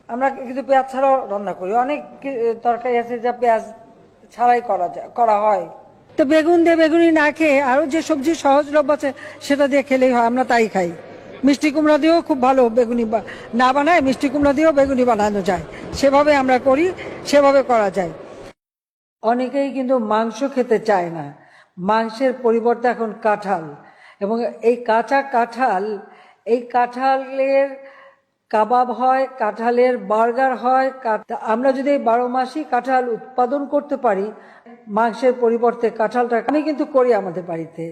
আমরা কিন্তু পেঁয়াজ ছাড়াও রান্না করি, অনেক তরকারি আছে যা পেঁয়াজ ছাড়াই করা হয়। তো বেগুন দিয়ে বেগুনি না খেয়ে আরো যে সবজি সহজলভ্য আছে সেটা দিয়ে খেলেই হয়, আমরা তাই খাই। মিষ্টি কুমড়া দিয়েও খুব ভালো বেগুনি না বানায়, মিষ্টি কুমড়া দিয়েও বেগুনি বানানো যায়, সেভাবে আমরা করি, সেভাবে করা যায়। অনেকেই কিন্তু মাংস খেতে চায় না, মাংসের পরিবর্তে এখন কাঁঠাল, এবং এই কাঁচা কাঁঠাল, এই কাঁঠালের কাবাব হয়, কাঁঠালের বার্গার হয়। আমরা যদি 12 মাসই কাঁঠাল উৎপাদন করতে পারি, মাংসের পরিবর্তে কাঁঠালটা আমি কিন্তু করি আমাদের বাড়িতে,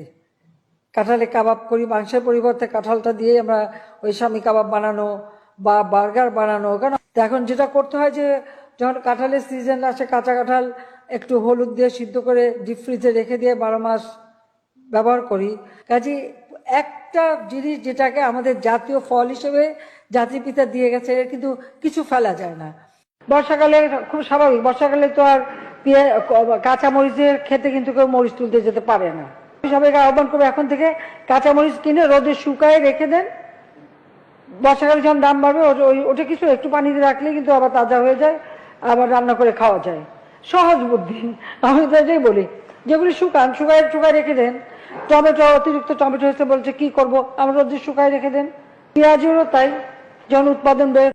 কাঁঠালে কাবাব করি, মাংসের পরিবর্তে কাঁঠালটা দিয়ে আমরা ওই স্বামী কাবাব বানানো বা বার্গার বানানো। কারণ এখন যেটা করতে হয় যে যখন কাঁঠালের সিজন আসে, কাঁচা কাঁঠাল একটু হলুদ দিয়ে সিদ্ধ করে ডিপ ফ্রিজে রেখে দিয়ে 12 মাস ব্যবহার করি। কাজে একটা জিনিস যেটাকে আমাদের জাতীয় ফল হিসেবে জাতির পিতা দিয়ে গেছে, এর কিন্তু কিছু ফেলা যায় না। বর্ষাকালে খুব স্বাভাবিক, বর্ষাকালে তো আর কাঁচা মরিচের খেতে কিন্তু কেউ মরিচ তুলতে যেতে পারে না। সবাইকে আহ্বান করবো এখন থেকে কাঁচামরিচ কিনে রোদে শুকায় রেখে দেন, বর্ষাকালে যখন দাম বাড়বে ওটা কিছু একটু পানিতে রাখলে কিন্তু আবার তাজা হয়ে যায়, আবার রান্না করে খাওয়া যায়। সহজ বুদ্ধি, আমি তো এটাই বলি, যেগুলি শুকায় রেখে দেন। টমেটো, অতিরিক্ত টমেটো হয়েছে বলছে কি করব, আমরা রোদে শুকায় রেখে দেন। পেঁয়াজেরও তাই, যখন উৎপাদন বেড়ে